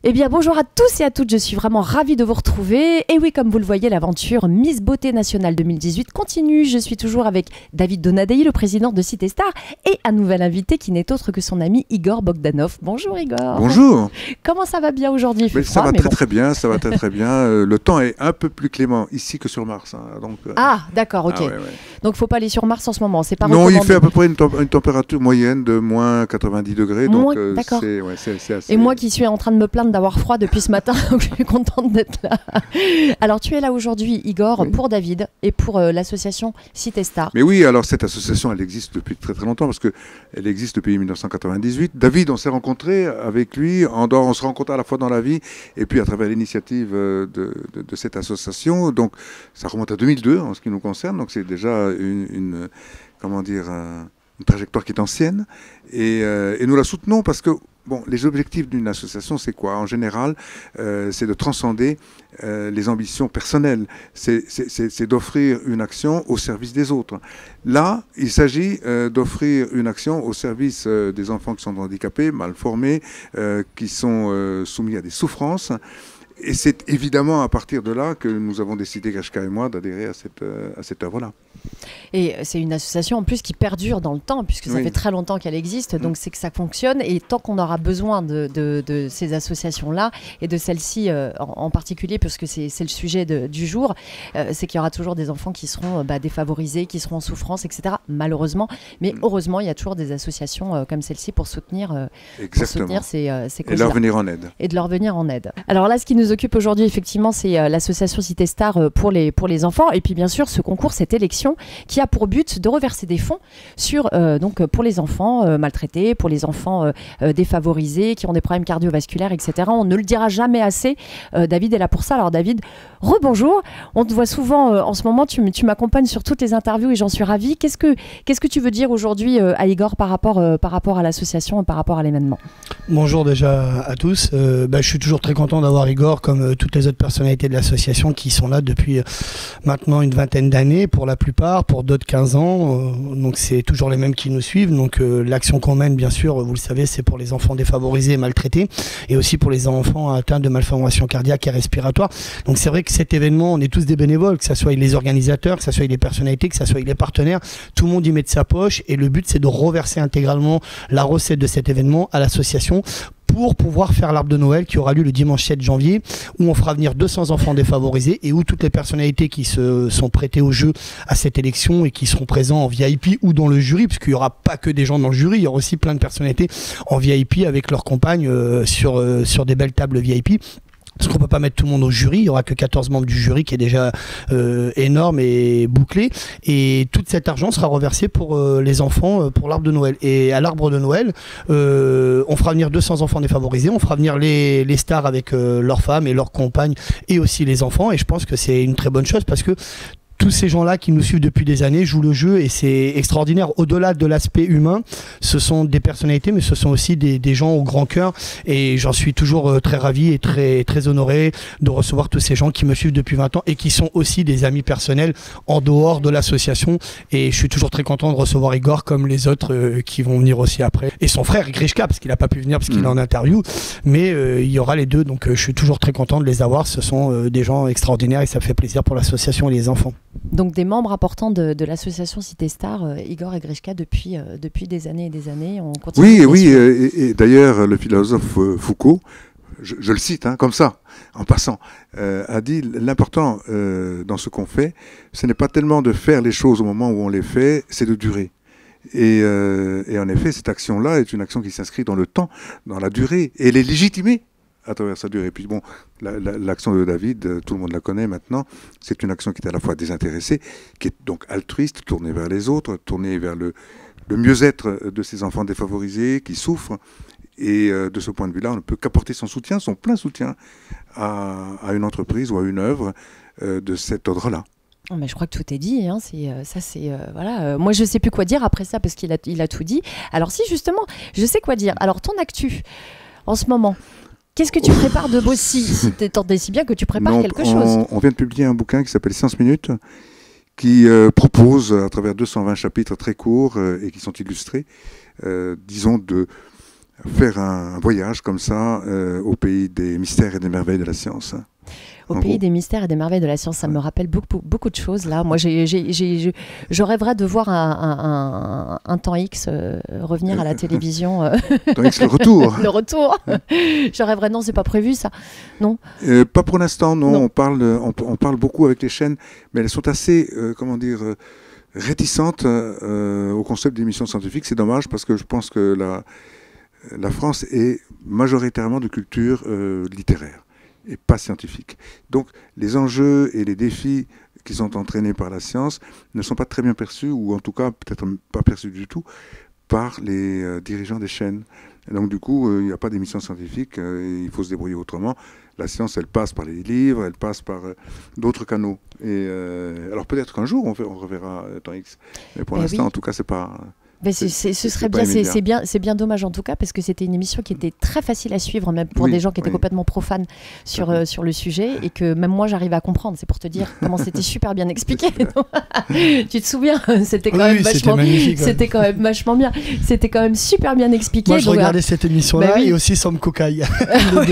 Eh bien, bonjour à tous et à toutes, je suis vraiment ravie de vous retrouver. Et oui, comme vous le voyez, l'aventure Miss Beauté Nationale 2018 continue. Je suis toujours avec David Donadei, le président de Cité Star, et un nouvel invité qui n'est autre que son ami Igor Bogdanov. Bonjour Igor. Bonjour. Comment ça va bien aujourd'hui? Il fait froid, ça va mais très bon. très bien, ça va très très bien. Le temps est un peu plus clément ici que sur Mars. Donc, Ah, d'accord, ok. ouais. Donc, faut pas aller sur Mars en ce moment, c'est pas Non, recommandé. il fait à peu près une température moyenne de moins 90 degrés. Moins- Donc, d'accord. c'est assez... Et moi qui suis en train de me plaindre d'avoir froid depuis ce matin, donc je suis contente d'être là. Alors tu es là aujourd'hui, Igor, Oui. pour David et pour l'association Cité Star. Mais oui, alors cette association, elle existe depuis très très longtemps parce qu'elle existe depuis 1998. David, on s'est rencontrés avec lui, on se rencontre à la fois dans la vie et puis à travers l'initiative de cette association. Donc ça remonte à 2002 en ce qui nous concerne, donc c'est déjà comment dire, une trajectoire qui est ancienne. Et nous la soutenons parce que bon, les objectifs d'une association, c'est quoi? En général, c'est de transcender les ambitions personnelles. C'est d'offrir une action au service des autres. Là, il s'agit d'offrir une action au service des enfants qui sont handicapés, mal formés, qui sont soumis à des souffrances. Et c'est évidemment à partir de là que nous avons décidé, Grishka et moi, d'adhérer à cette œuvre-là. Et c'est une association en plus qui perdure dans le temps, puisque ça Oui. fait très longtemps qu'elle existe, donc c'est que ça fonctionne. Et tant qu'on aura besoin de ces associations-là, et de celle-ci en particulier, puisque c'est le sujet du jour, c'est qu'il y aura toujours des enfants qui seront défavorisés, qui seront en souffrance, etc. Malheureusement. Mais heureusement, il y a toujours des associations comme celle-ci pour soutenir ces Et causes-là. leur venir en aide. Et de leur venir en aide. Alors là, ce qui nous occupe aujourd'hui, effectivement, c'est l'association Cité Star pour les enfants. Et puis, bien sûr, ce concours, cette élection, qui a pour but de reverser des fonds donc pour les enfants maltraités, pour les enfants défavorisés, qui ont des problèmes cardiovasculaires, etc. On ne le dira jamais assez. David est là pour ça. Alors, David, rebonjour. On te voit souvent en ce moment. Tu m'accompagnes sur toutes les interviews et j'en suis ravie. Qu'est-ce que tu veux dire aujourd'hui à Igor par rapport à l'association et par rapport à l'événement? Bonjour déjà à tous. Je suis toujours très content d'avoir Igor comme toutes les autres personnalités de l'association qui sont là depuis maintenant une vingtaine d'années pour la plupart, pour d'autres 15 ans. Donc c'est toujours les mêmes qui nous suivent. Donc l'action qu'on mène, bien sûr, vous le savez, c'est pour les enfants défavorisés et maltraités et aussi pour les enfants atteints de malformations cardiaques et respiratoires. Donc c'est vrai que cet événement, on est tous des bénévoles, que ce soit les organisateurs, que ce soit les personnalités, que ce soit les partenaires. Tout le monde y met de sa poche et le but c'est de reverser intégralement la recette de cet événement à l'association pour pouvoir faire l'arbre de Noël qui aura lieu le dimanche 7 janvier où on fera venir 200 enfants défavorisés et où toutes les personnalités qui se sont prêtées au jeu à cette élection et qui seront présents en VIP ou dans le jury, parce qu'il n'y aura pas que des gens dans le jury, il y aura aussi plein de personnalités en VIP avec leurs compagnes sur des belles tables VIP. Parce qu'on ne peut pas mettre tout le monde au jury, il n'y aura que 14 membres du jury qui est déjà énorme et bouclé. Et tout cet argent sera reversé pour les enfants, pour l'arbre de Noël. Et à l'arbre de Noël, on fera venir 200 enfants défavorisés, on fera venir les stars avec leurs femmes et leurs compagnes et aussi les enfants. Et je pense que c'est une très bonne chose parce que tous ces gens-là qui nous suivent depuis des années jouent le jeu et c'est extraordinaire. Au-delà de l'aspect humain, ce sont des personnalités, mais ce sont aussi des gens au grand cœur. Et j'en suis toujours très ravi et très, très honoré de recevoir tous ces gens qui me suivent depuis 20 ans et qui sont aussi des amis personnels en dehors de l'association. Et je suis toujours très content de recevoir Igor comme les autres qui vont venir aussi après. Et son frère Grishka, parce qu'il n'a pas pu venir parce qu'il est en interview. Mais il y aura les deux, donc je suis toujours très content de les avoir. Ce sont des gens extraordinaires et ça fait plaisir pour l'association et les enfants. Donc des membres importants de l'association Cité Star, Igor et Grishka, depuis des années et des années. On continue. Oui, et d'ailleurs, le philosophe Foucault, je le cite comme ça, en passant, a dit l'important dans ce qu'on fait, ce n'est pas tellement de faire les choses au moment où on les fait, c'est de durer. Et en effet, cette action-là est une action qui s'inscrit dans le temps, dans la durée, et elle est légitimée à travers sa durée. Et puis bon, l'action de David, tout le monde la connaît maintenant, c'est une action qui est à la fois désintéressée, qui est donc altruiste, tournée vers les autres, tournée vers le mieux-être de ces enfants défavorisés qui souffrent. Et de ce point de vue-là, on ne peut qu'apporter son soutien, son plein soutien à une entreprise ou à une œuvre de cet ordre-là. Oh, mais je crois que tout est dit. Voilà. Moi, je ne sais plus quoi dire après ça parce qu'il a tout dit. Alors si, justement, je sais quoi dire. Alors ton actu, en ce moment, qu'est-ce que tu prépares de beau si tant et si bien que tu prépares quelque chose? On vient de publier un bouquin qui s'appelle Science Minute, qui propose, à travers 220 chapitres très courts et qui sont illustrés, disons, faire un voyage comme ça au pays des mystères et des merveilles de la science. Au pays des mystères et des merveilles de la science, ça me rappelle beaucoup de choses. Là, moi, je rêverais de voir un temps X revenir à la télévision. Temps X, le retour. Le retour. Je rêverais, non, c'est pas prévu ça, non. Pas pour l'instant, non. On parle beaucoup avec les chaînes, mais elles sont assez, réticentes au concept d'émission scientifique. C'est dommage parce que je pense que la France est majoritairement de culture littéraire et pas scientifique. Donc les enjeux et les défis qui sont entraînés par la science ne sont pas très bien perçus, ou en tout cas peut-être pas perçus du tout, par les dirigeants des chaînes. Et donc du coup, il n'y a pas d'émission scientifique, il faut se débrouiller autrement. La science, elle passe par les livres, elle passe par d'autres canaux. Et alors peut-être qu'un jour, on reverra Temps X. Mais pour l'instant, en tout cas, c'est pas... Mais ce serait bien, c'est bien dommage en tout cas, parce que c'était une émission qui était très facile à suivre, même pour des gens qui étaient complètement profanes sur le sujet, et que même moi j'arrive à comprendre. C'est pour te dire comment c'était super bien expliqué. Tu te souviens, c'était quand même vachement bien. C'était quand même super bien expliqué. Moi je regardais cette émission-là et aussi Sam Kokai. Non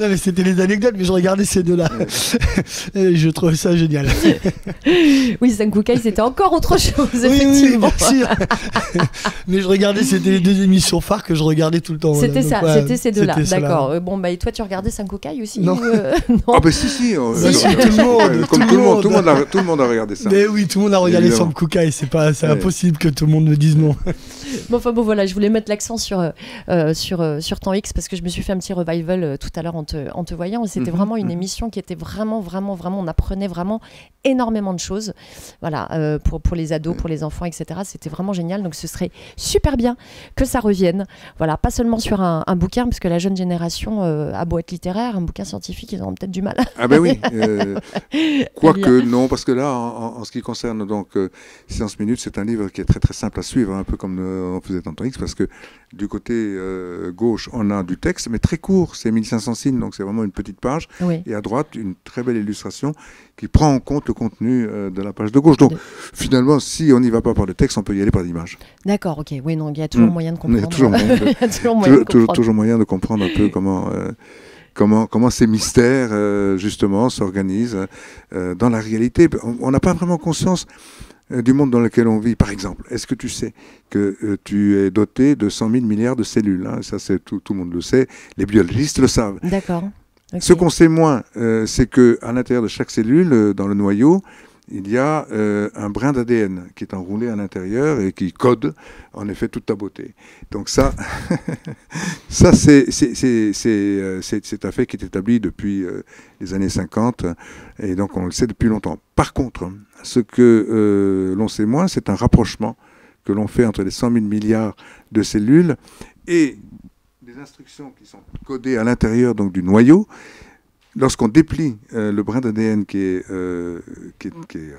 mais c'était les anecdotes, mais je regardais ces deux-là. Et je trouvais ça génial. Oui, Sam Kokai, c'était encore autre chose. Oui, bien sûr. Mais je regardais, c'était les deux émissions phares que je regardais tout le temps. C'était ça, c'était ces deux-là. D'accord. Bon, bah, et toi, tu regardais Sankokai aussi? Non. Non. Ah, bah si. Tout le monde a regardé ça. Mais oui, tout le monde a regardé Sankokai. C'est impossible que tout le monde me dise non. Bon, enfin bon, voilà, je voulais mettre l'accent sur Temps X parce que je me suis fait un petit revival tout à l'heure en te voyant. C'était vraiment une émission qui était vraiment, on apprenait vraiment énormément de choses. Voilà, pour les ados, pour les enfants, etc. C'était vraiment génial. Donc ce serait super bien que ça revienne. Voilà, pas seulement sur un bouquin, parce que la jeune génération a beau être littéraire, un bouquin scientifique, ils auront peut-être du mal. Ah ben oui. Quoique non, parce que là, en ce qui concerne donc Science Minute, c'est un livre qui est très très simple à suivre, un peu comme on faisait dans Temps X, parce que du côté gauche, on a du texte, mais très court, c'est 1500 signes, donc c'est vraiment une petite page. Oui. Et à droite, une très belle illustration qui prend en compte le contenu de la page de gauche. Donc finalement, si on n'y va pas par le texte, on peut y aller par l'image. D'accord, ok. Oui, non, il y a toujours moyen de comprendre. Il y a toujours moyen de comprendre un peu comment ces mystères, justement, s'organisent dans la réalité. On n'a pas vraiment conscience du monde dans lequel on vit. Par exemple, est-ce que tu sais que tu es doté de 100 000 milliards de cellules, hein? Ça, tout le monde le sait. Les biologistes le savent. D'accord. Okay. Ce qu'on sait moins, c'est qu'à l'intérieur de chaque cellule, dans le noyau, il y a un brin d'ADN qui est enroulé à l'intérieur et qui code en effet toute ta beauté. Donc ça, c'est un fait qui est établi depuis les années 50 et donc on le sait depuis longtemps. Par contre, ce que l'on sait moins, c'est un rapprochement que l'on fait entre les 100 000 milliards de cellules et des instructions qui sont codées à l'intérieur donc du noyau. Lorsqu'on déplie le brin d'ADN qui est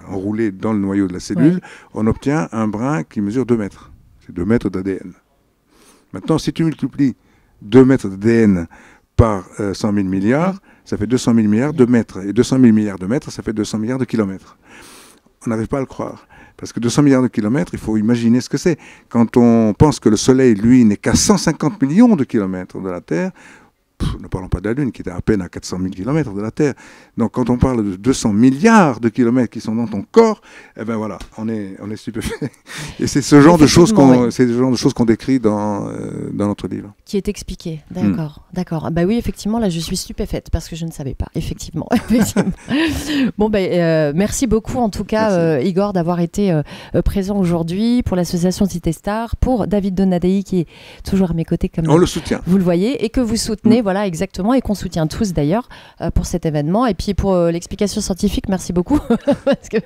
enroulé dans le noyau de la cellule, on obtient un brin qui mesure 2 mètres. C'est 2 mètres d'ADN. Maintenant, si tu multiplies 2 mètres d'ADN par 100 000 milliards, ça fait 200 000 milliards de mètres. Et 200 000 milliards de mètres, ça fait 200 milliards de kilomètres. On n'arrive pas à le croire. Parce que 200 milliards de kilomètres, il faut imaginer ce que c'est. Quand on pense que le Soleil, lui, n'est qu'à 150 millions de kilomètres de la Terre, ne parlons pas de la Lune, qui était à peine à 400 000 kilomètres de la Terre. Donc quand on parle de 200 milliards de kilomètres qui sont dans ton corps, eh ben voilà, on est stupéfait. Et c'est ce genre de choses qu'on décrit dans notre livre. Qui est expliqué, d'accord. Bah oui, effectivement, là je suis stupéfaite parce que je ne savais pas, effectivement. Bon, merci beaucoup en tout cas, Igor, d'avoir été présent aujourd'hui pour l'association Citestar, pour David Donadei qui est toujours à mes côtés comme on le soutient. Vous le voyez, et que vous soutenez, voilà, exactement, et qu'on soutient tous d'ailleurs pour cet événement. Et puis pour l'explication scientifique, merci beaucoup parce que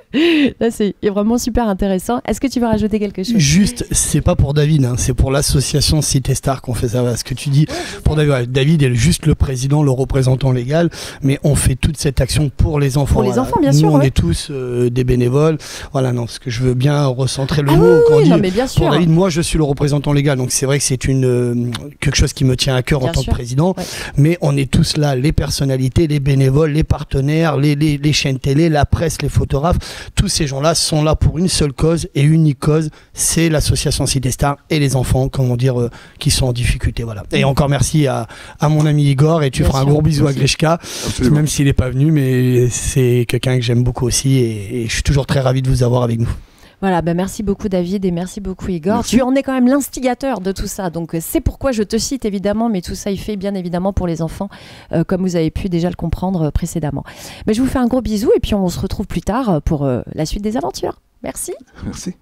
là c'est vraiment super intéressant. Est-ce que tu veux rajouter quelque chose? Juste, c'est pas pour David, hein, c'est pour l'association Citestar qu'on fait ça. Ce que tu dis, pour David est juste le président, le représentant légal, mais on fait toute cette action pour les enfants. Pour les enfants, bien sûr. Nous, on est tous des bénévoles. Voilà, non, parce que je veux bien recentrer le mot. Quand on dit, mais bien sûr. Pour David, moi, je suis le représentant légal, donc c'est vrai que c'est quelque chose qui me tient à cœur en tant que président. Ouais. mais on est tous là, les personnalités, les bénévoles, les partenaires, les chaînes télé, la presse, les photographes, tous ces gens-là sont là pour une seule cause et unique cause, c'est l'association Cité Star et les enfants, comment dire, qui sont en difficulté. Voilà. Et encore merci à mon ami Igor, et tu feras un gros bisou à Grishka, même s'il n'est pas venu, mais c'est quelqu'un que j'aime beaucoup aussi, et je suis toujours très ravi de vous avoir avec nous. Voilà, merci beaucoup David et merci beaucoup Igor. Tu en es quand même l'instigateur de tout ça, donc c'est pourquoi je te cite évidemment, mais tout ça il fait bien évidemment pour les enfants, comme vous avez pu déjà le comprendre précédemment. Mais je vous fais un gros bisou et puis on se retrouve plus tard pour la suite des aventures. Merci. Merci.